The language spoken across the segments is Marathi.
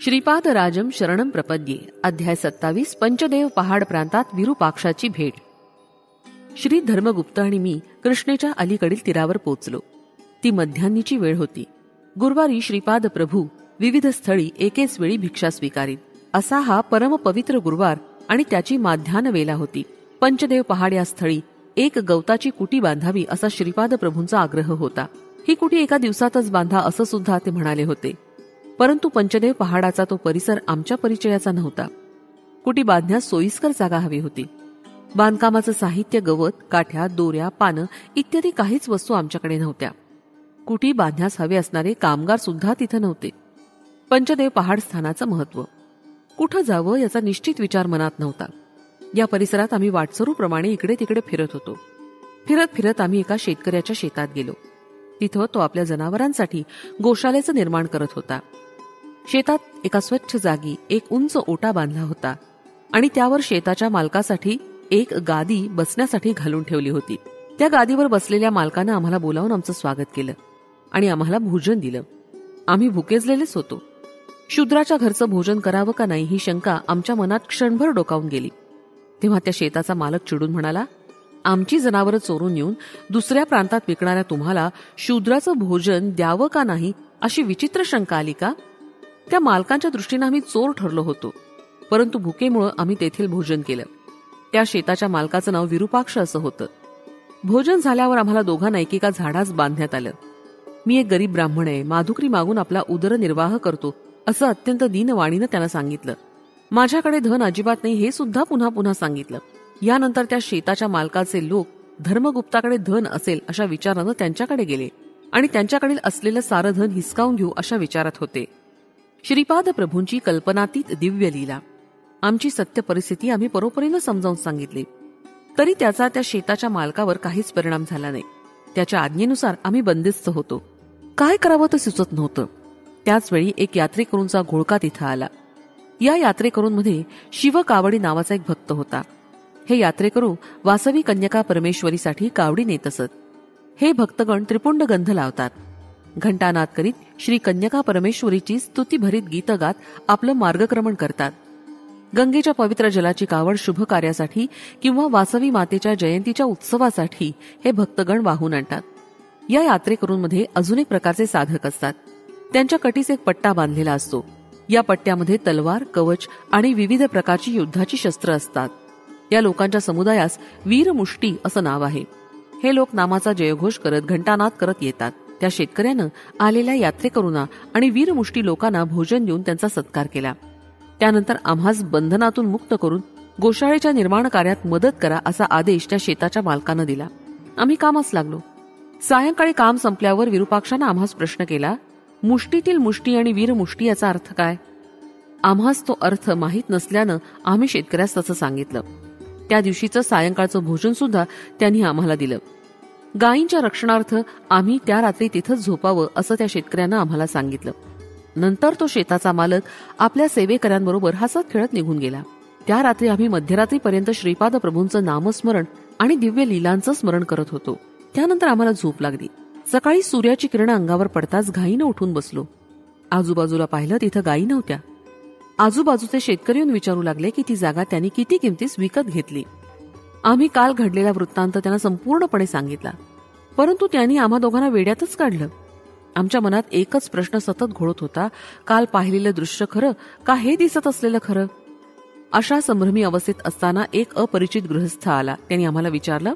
श्रीपादराजम शरणम प्रपद्ये. अध्याय 27. पंचदेव पहाड प्रांतात विरूपाक्षाची भेट. श्री धर्मगुप्त आणि मी कृष्णेच्या अलीकडील तीरावर पोचलो. ती मध्यान्नीची वेळ होती. गुरुवारी श्रीपाद प्रभू विविध स्थळी एकेच वेळी भिक्षा स्वीकारीत. असा हा परमपवित्र गुरुवार आणि त्याची माध्यान्ह वेला होती. पंचदेव पहाड या स्थळी एक गवताची कुटी बांधावी असा श्रीपाद प्रभूंचा आग्रह होता. ही कुटी एका दिवसातच बांधा असं सुद्धा ते म्हणाले होते. परंतु पंचदेव पहाडाचा तो परिसर आमच्या परिचयाचा नव्हता. कुटी बांधण्यास सोयीस्कर जागा हवी होती. बांधकामाचं साहित्य, गवत, काठ्या, दोऱ्या, पानं इत्यादी काहीच वस्तू आमच्याकडे नव्हत्या. कुटी बांधण्यास हवे असणारे कामगार सुद्धा तिथं नव्हते. पंचदेव पहाड स्थानाचं महत्व. कुठं जावं याचा निश्चित विचार मनात नव्हता. या परिसरात आम्ही वाटसरूप्रमाणे इकडे तिकडे फिरत होतो. फिरत फिरत आम्ही एका शेतकऱ्याच्या शेतात गेलो. तिथं तो आपल्या जनावरांसाठी गोशालेचं निर्माण करत होता. शेतात एका स्वच्छ जागी एक उंच ओटा बांधला होता आणि त्यावर शेताच्या मालकासाठी एक गादी बसण्यासाठी घालून ठेवली होती. त्या गादीवर बसलेल्या मालकानं आम्हाला बोलावून आमचं स्वागत केलं आणि आम्हाला भोजन दिलं. आम्ही भुकेजलेलेच होतो. शूद्राच्या घरचं भोजन करावं का नाही ही शंका आमच्या मनात क्षणभर डोकावून गेली. तेव्हा त्या शेताचा मालक चिडून म्हणाला, आमची जनावरं चोरून येऊन दुसऱ्या प्रांतात विकणाऱ्या तुम्हाला शूद्राचं भोजन द्यावं का नाही अशी विचित्र शंका आली का? त्या मालकांच्या दृष्टीनं आम्ही चोर ठरलो होतो, परंतु भुकेमुळे आम्ही तेथील भोजन केलं. त्या शेताच्या मालकाचं नाव विरूपाक्ष असं होतं. भोजन झाल्यावर आम्हाला दोघांना एकेका झाडास बांधण्यात आलं. मी एक गरीब ब्राह्मण आहे, माधुकरी मागून आपला उदरनिर्वाह करतो असं अत्यंत दीनवाणीनं त्यानं सांगितलं. माझ्याकडे धन अजिबात नाही हे सुद्धा पुन्हा पुन्हा सांगितलं. यानंतर त्या शेताच्या मालकाचे लोक धर्मगुप्ताकडे धन असेल अशा विचारानं त्यांच्याकडे गेले आणि त्यांच्याकडील असलेलं सारं धन हिसकावून घेऊ अशा विचारात होते. श्रीपाद प्रभूंची कल्पनातीत दिव्य लीला. आमची सत्य परिस्थिती आम्ही परोपरीनं समजावून सांगितली, तरी त्याचा त्या शेताच्या मालकावर काहीच परिणाम झाला नाही. त्याच्या आज्ञेनुसार आम्ही बंदिस्त होतो. काय करावं ते सुचत नव्हतं. त्याचवेळी एक यात्रेकरूंचा घोळका तिथं आला. या यात्रेकरूंमध्ये शिव कावडी नावाचा एक भक्त होता. हे यात्रेकरू वासवी कन्यका परमेश्वरीसाठी कावडी नेत असत. हे भक्तगण त्रिपुंड गंध लावतात. घंटानाद करीत श्री कन्यका परमेश्वरीची स्तुतीभरीत गीत गात आपलं मार्गक्रमण करतात. गंगेच्या पवित्र जलाची कावड शुभ कार्यासाठी किंवा वासवी मातेच्या जयंतीच्या उत्सवासाठी हे भक्तगण वाहून आणतात. या यात्रेकरूंमध्ये अजून एक प्रकारचे साधक असतात. त्यांच्या कटीस एक पट्टा बांधलेला असतो. या पट्ट्यामध्ये तलवार, कवच आणि विविध प्रकारची युद्धाची शस्त्र असतात. या लोकांच्या समुदायास वीरमुष्टी असं नाव आहे. हे लोक नामाचा जयघोष करत घंटानाद करत येतात. त्या शेतकऱ्यानं आलेल्या यात्रेकरूंना आणि वीरमुष्टी लोकांना भोजन देऊन त्यांचा सत्कार केला. त्यानंतर आम्हास बंधनातून मुक्त करून गोशाळेच्या निर्माण कार्यात मदत करा असा आदेश त्या शेताच्या मालकानं दिला. आम्ही कामास लागलो. सायंकाळी काम संपल्यावर विरूपाक्षानं आम्हास प्रश्न केला, मुष्टीतील मुष्टी आणि वीरमुष्टी याचा अर्थ काय? आम्हास तो अर्थ माहीत नसल्यानं आम्ही शेतकऱ्यास तसं सांगितलं. त्या दिवशीचं सायंकाळचं भोजन सुद्धा त्यांनी आम्हाला दिलं. गायींच्या रक्षणार्थ आम्ही त्या रात्री तिथंच झोपावं असं त्या शेतकऱ्यानं आम्हाला सांगितलं. नंतर तो शेताचा मालक आपल्या सेवेकऱ्यांबरोबर हसत खेळत निघून गेला. त्या रात्री आम्ही मध्यरात्रीपर्यंत श्रीपाद प्रभूंचं नामस्मरण आणि दिव्य लीलांचं स्मरण करत होतो. त्यानंतर आम्हाला झोप लागली. सकाळी सूर्याची किरण अंगावर पडताच घाईनं उठून बसलो. आजूबाजूला पाहिलं, तिथं गायी नव्हत्या. आजूबाजूचे शेतकरी येऊन विचारू लागले की ती जागा त्यांनी किती किमतीस विकत घेतली. आम्ही काल घडलेला वृत्तांत त्यांना संपूर्णपणे सांगितला, परंतु त्यांनी आम्हा दोघांना वेड्यातच काढलं. आमच्या मनात एकच प्रश्न सतत घोळत होता, काल पाहिलेलं दृश्य खरं का हे दिसत असलेलं खरं? अशा संभ्रमी अवस्थेत असताना एक अपरिचित गृहस्थ आला. त्यांनी आम्हाला विचारलं,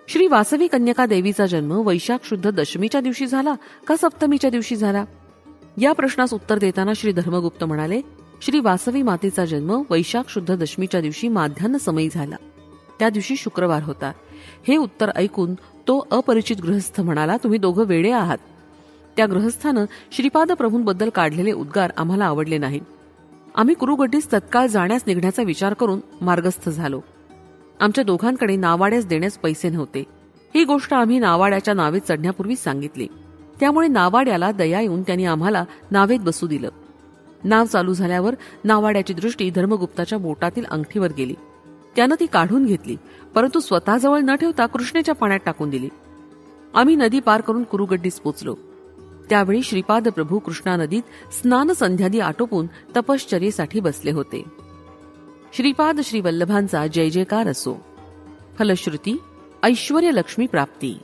श्री वासवी कन्यका देवीचा जन्म वैशाख शुद्ध दशमीच्या दिवशी झाला का सप्तमीच्या दिवशी झाला? या प्रश्नास उत्तर देताना श्री धर्मगुप्त म्हणाले, श्री वासवी मातेचा जन्म वैशाख शुद्ध दशमीच्या दिवशी माध्यान्ह समयी झाला. त्या दिवशी शुक्रवार होता. हे उत्तर ऐकून तो अपरिचित गृहस्थ म्हणाला, तुम्ही दोघं वेडे आहात. त्या गृहस्थानं श्रीपाद प्रभूंबद्दल काढलेले उद्गार आम्हाला आवडले नाहीत. आम्ही कुरुगड्डीस तत्काळ जाण्यास निघण्याचा विचार करून मार्गस्थ झालो. आमच्या दोघांकडे नावाड्यास देण्यास पैसे नव्हते. ही गोष्ट आम्ही नावाड्याच्या नावेत चढण्यापूर्वीच सांगितली. त्यामुळे नावाड्याला दया येऊन त्यांनी आम्हाला नावेत बसू दिलं. नाव चालू झाल्यावर नावाड्याची दृष्टी धर्मगुप्ताच्या बोटातील अंगठीवर गेली. त्यानं ती काढून घेतली, परंतु स्वतःजवळ न ठेवता कृष्णेच्या पाण्यात टाकून दिली. आम्ही नदी पार करून कुरुगड्डीस पोचलो. त्यावेळी श्रीपाद प्रभू कृष्णा नदीत स्नान संध्यादी आटोपून तपश्चर्येसाठी बसले होते. श्रीपाद श्रीवल्लभांचा जय जयकार असो. फलश्रुती ऐश्वर्य लक्ष्मी प्राप्ती.